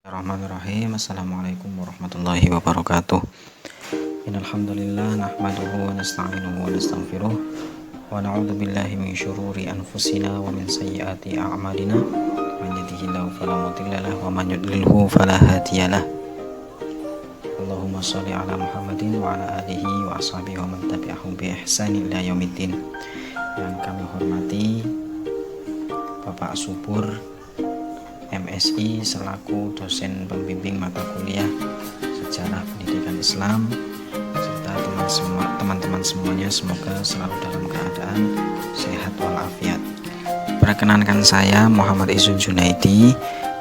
Bismillahirrahmanirrahim. Assalamualaikum warahmatullahi wabarakatuh. Innal hamdalillah nahmaduhu wa nasta'inuhu wa nastaghfiruh wa na'udzu billahi min syururi anfusina wa min sayyiati a'malina. Man yahdihillahu fala mudilla lahu wa man yudlilhu fala hadiyalah. Allahumma shalli ala Muhammadin wa ala alihi wa ashabihi wa man tabi'ahum bi ihsani ila yaumiddin. Yang kami hormati Bapak Subur MSI selaku dosen pembimbing mata kuliah Sejarah Pendidikan Islam, serta teman-teman semuanya semoga selalu dalam keadaan sehat walafiat. Perkenankan saya Muhammad Izun Junaidi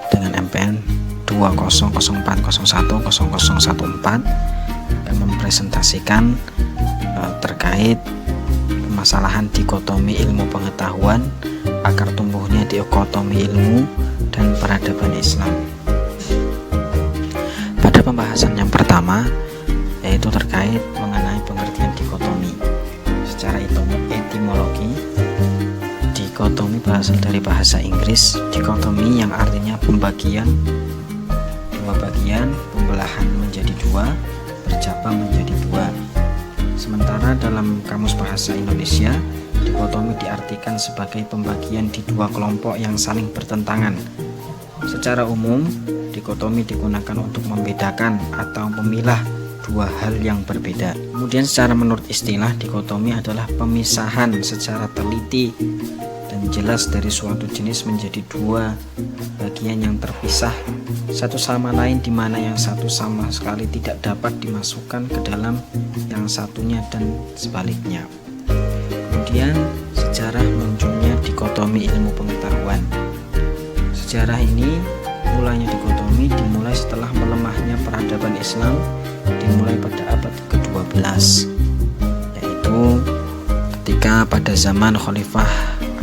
dengan MPN 2004010014 akan mempresentasikan terkait permasalahan dikotomi ilmu pengetahuan, akar tumbuhnya dikotomi ilmu dan peradaban Islam. Pada pembahasan yang pertama, yaitu terkait mengenai pengertian dikotomi. Secara etimologi, dikotomi berasal dari bahasa Inggris dikotomi yang artinya pembagian, dua bagian, pembelahan menjadi dua, bercabang menjadi dua. Sementara dalam Kamus Bahasa Indonesia, dikotomi diartikan sebagai pembagian di dua kelompok yang saling bertentangan. Secara umum, dikotomi digunakan untuk membedakan atau memilah dua hal yang berbeda. Kemudian secara menurut istilah, dikotomi adalah pemisahan secara teliti dan jelas dari suatu jenis menjadi dua bagian yang terpisah satu sama lain, di mana yang satu sama sekali tidak dapat dimasukkan ke dalam yang satunya dan sebaliknya. Kemudian sejarah munculnya dikotomi ilmu pengetahuan. Sejarah ini mulanya dikotomi dimulai setelah melemahnya peradaban Islam, dimulai pada abad ke-12, yaitu ketika pada zaman Khalifah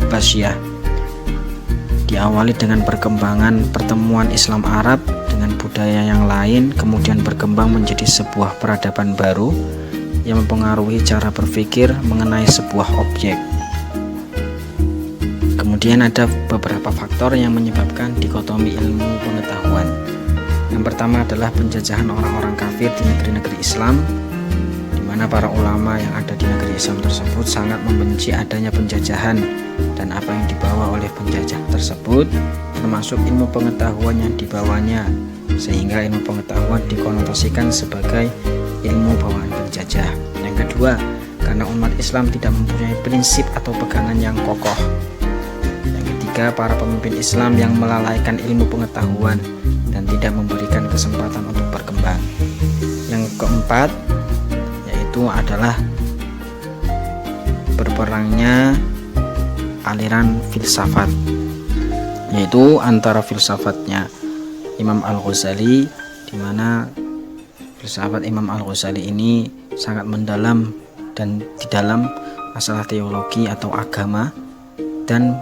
Abbasiyah. Diawali dengan perkembangan pertemuan Islam Arab dengan budaya yang lain, kemudian berkembang menjadi sebuah peradaban baru yang mempengaruhi cara berpikir mengenai sebuah objek. Kemudian ada beberapa faktor yang menyebabkan dikotomi ilmu pengetahuan. Yang pertama adalah penjajahan orang-orang kafir di negeri-negeri Islam, di mana para ulama yang ada di negeri Islam tersebut sangat membenci adanya penjajahan dan apa yang dibawa oleh penjajah tersebut, termasuk ilmu pengetahuan yang dibawanya, sehingga ilmu pengetahuan dikonotasikan sebagai ilmu bawaan penjajah. Yang kedua, karena umat Islam tidak mempunyai prinsip atau pegangan yang kokoh. Yang ketiga, para pemimpin Islam yang melalaikan ilmu pengetahuan dan tidak memberikan kesempatan untuk berkembang. Yang keempat, yaitu adalah berperangnya aliran filsafat, yaitu antara filsafatnya Imam Al-Ghazali, di mana filsafat Imam Al-Ghazali ini sangat mendalam dan di dalam masalah teologi atau agama, dan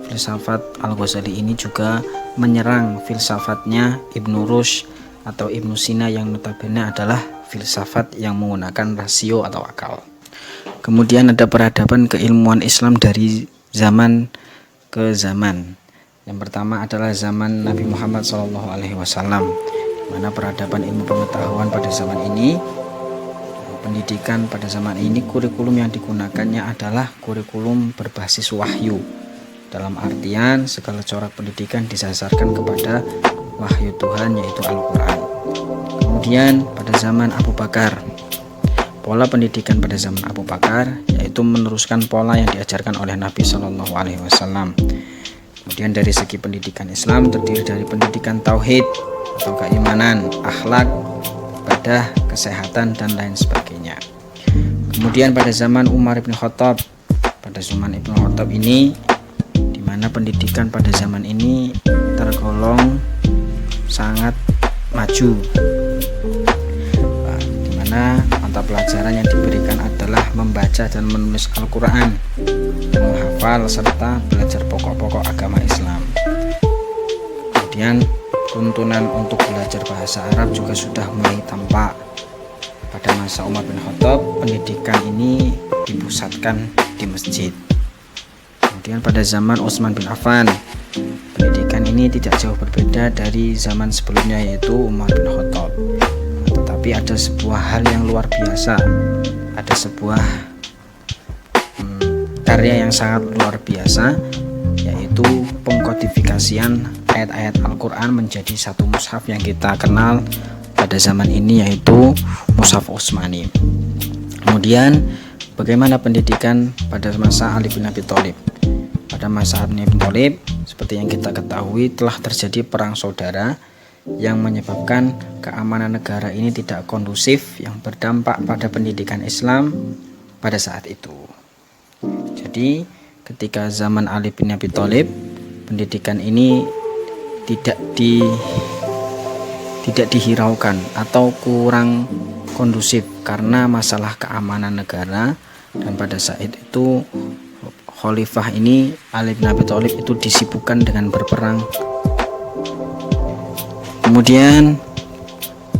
filsafat Al-Ghazali ini juga menyerang filsafatnya Ibnu Rushd atau Ibnu Sina yang notabene adalah filsafat yang menggunakan rasio atau akal. Kemudian ada peradaban keilmuan Islam dari zaman ke zaman. Yang pertama adalah zaman Nabi Muhammad SAW, di mana peradaban ilmu pengetahuan pada zaman ini, pendidikan pada zaman ini, kurikulum yang digunakannya adalah kurikulum berbasis wahyu. Dalam artian segala corak pendidikan disasarkan kepada wahyu Tuhan, yaitu Al-Quran. Kemudian pada zaman Abu Bakar, pola pendidikan pada zaman Abu Bakar yaitu meneruskan pola yang diajarkan oleh Nabi SAW. Kemudian dari segi pendidikan Islam terdiri dari pendidikan tauhid atau keimanan, akhlak, ibadah, kesehatan, dan lain sebagainya. Kemudian pada zaman Umar bin Khattab, pada zaman Ibnu Khattab ini, di mana pendidikan pada zaman ini tergolong sangat maju, di mana mata pelajaran yang diberikan adalah membaca dan menulis Al-Quran, menghafal serta belajar pokok-pokok agama Islam. Kemudian tuntunan untuk belajar bahasa Arab juga sudah mulai tampak. Pada masa Umar bin Khattab, pendidikan ini dipusatkan di masjid. Kemudian pada zaman Utsman bin Affan, pendidikan ini tidak jauh berbeda dari zaman sebelumnya, yaitu Umar bin Khattab. Tetapi ada sebuah hal yang luar biasa, ada sebuah karya yang sangat luar biasa, yaitu pengkodifikasian ayat-ayat Al-Quran menjadi satu mushaf yang kita kenal pada zaman ini, yaitu Mushaf Utsmani. Kemudian bagaimana pendidikan pada masa Ali bin Abi Thalib? Pada masa Ali bin Abi Thalib, seperti yang kita ketahui, telah terjadi perang saudara yang menyebabkan keamanan negara ini tidak kondusif, yang berdampak pada pendidikan Islam pada saat itu. Jadi ketika zaman Ali bin Abi Thalib, pendidikan ini tidak dihiraukan atau kurang kondusif karena masalah keamanan negara, dan pada saat itu khalifah ini, Ali bin Abi Thalib, itu disibukkan dengan berperang. Kemudian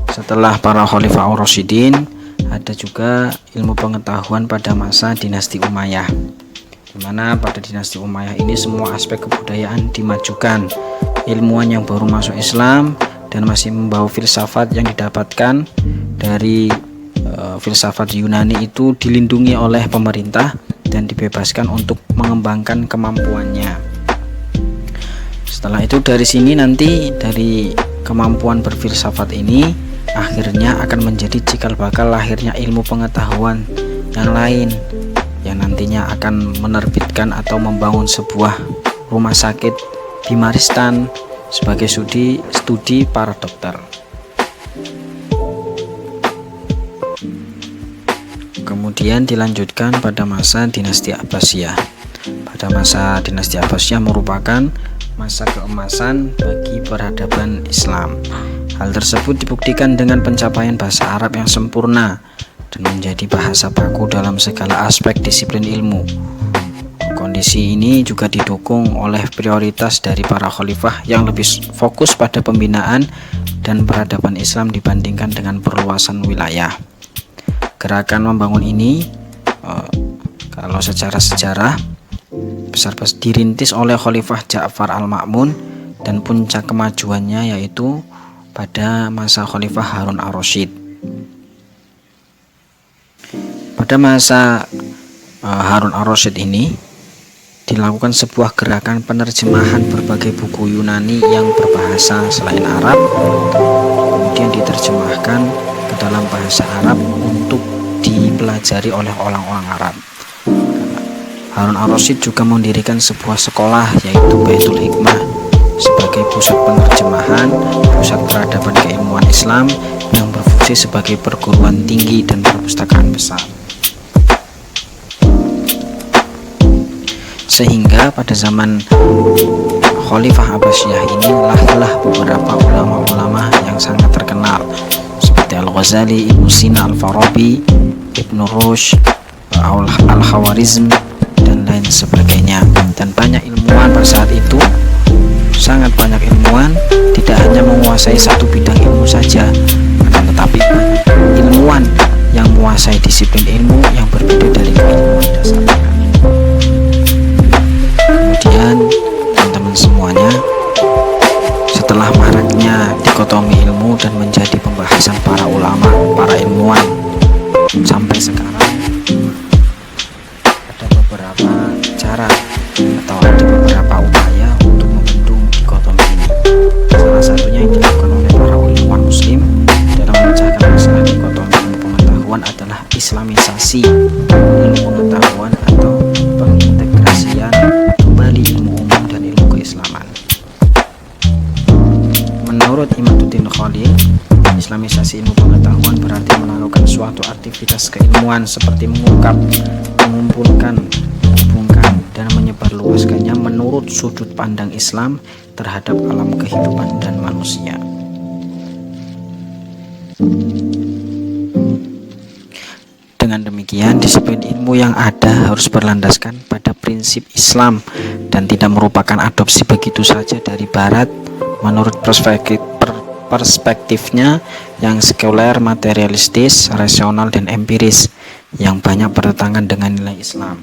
setelah para khalifah ar-rasyidin, ada juga ilmu pengetahuan pada masa dinasti Umayyah, di mana pada dinasti Umayyah ini semua aspek kebudayaan dimajukan. Ilmuwan yang baru masuk Islam dan masih membawa filsafat yang didapatkan dari filsafat Yunani itu dilindungi oleh pemerintah dan dibebaskan untuk mengembangkan kemampuannya. Setelah itu dari sini nanti dari kemampuan berfilsafat ini akhirnya akan menjadi cikal bakal lahirnya ilmu pengetahuan yang lain, yang nantinya akan menerbitkan atau membangun sebuah rumah sakit Bimaristan sebagai studi para dokter. Kemudian dilanjutkan pada masa dinasti Abbasiyah. Pada masa dinasti Abbasiyah merupakan masa keemasan bagi peradaban Islam. Hal tersebut dibuktikan dengan pencapaian bahasa Arab yang sempurna dan menjadi bahasa baku dalam segala aspek disiplin ilmu. Kondisi ini juga didukung oleh prioritas dari para khalifah yang lebih fokus pada pembinaan dan peradaban Islam dibandingkan dengan perluasan wilayah. Gerakan membangun ini, kalau secara sejarah besar-besar dirintis oleh Khalifah Ja'far al-Ma'mun, dan puncak kemajuannya yaitu pada masa Khalifah Harun ar-Rasyid. Pada masa Harun ar-Rasyid ini dilakukan sebuah gerakan penerjemahan berbagai buku Yunani yang berbahasa selain Arab, kemudian diterjemahkan ke dalam bahasa Arab untuk dipelajari oleh orang-orang Arab. Harun ar-Rasyid juga mendirikan sebuah sekolah, yaitu Baitul Hikmah, sebagai pusat penerjemahan, pusat peradaban keilmuan Islam yang berfungsi sebagai perguruan tinggi dan perpustakaan besar. Sehingga pada zaman Khalifah Abbasiyah ini lahirlah beberapa ulama-ulama yang sangat terkenal seperti Al-Ghazali, Ibnu Sina, Al-Farabi, Ibnu Rushd, Al-Khawarizm, dan lain sebagainya. Dan banyak ilmuwan pada saat itu, sangat banyak ilmuwan, tidak hanya menguasai satu bidang ilmu saja, tetapi banyak ilmuwan yang menguasai disiplin ilmu yang berbeda dari keilmuan dasarnya. Kemudian teman-teman semuanya, setelah maraknya dikotomi ilmu dan menjadi pembahasan para ulama, para ilmuwan, sampai sekarang ada beberapa cara atau ada beberapa upaya untuk membendung dikotomi ini. Salah satunya yang dilakukan oleh para ilmuwan muslim dalam memecahkan masalah dikotomi ilmu pengetahuan adalah islamisasi ilmu pengetahuan atau pengintegrasian kembali ilmu umum dan ilmu keislaman. Menurut Imaduddin Khalil, islamisasi ilmu pengetahuan berarti melakukan suatu aktivitas keilmuan seperti mengungkap, mengumpulkan, menghubungkan, dan menyebarluaskannya menurut sudut pandang Islam terhadap alam kehidupan dan manusia. Dengan demikian, disiplin ilmu yang ada harus berlandaskan pada prinsip Islam dan tidak merupakan adopsi begitu saja dari Barat menurut perspektifnya yang sekuler, materialistis, rasional, dan empiris yang banyak bertentangan dengan nilai Islam.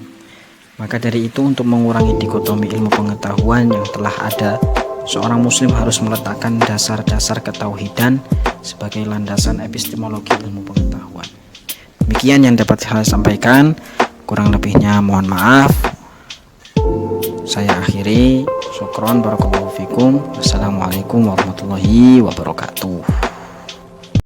Maka dari itu, untuk mengurangi dikotomi ilmu pengetahuan yang telah ada, seorang muslim harus meletakkan dasar-dasar ketauhidan sebagai landasan epistemologi ilmu pengetahuan. Demikian yang dapat saya sampaikan, kurang lebihnya mohon maaf. Saya akhiri. Syukron, barakallahu fikum. Wassalamualaikum warahmatullahi wabarakatuh.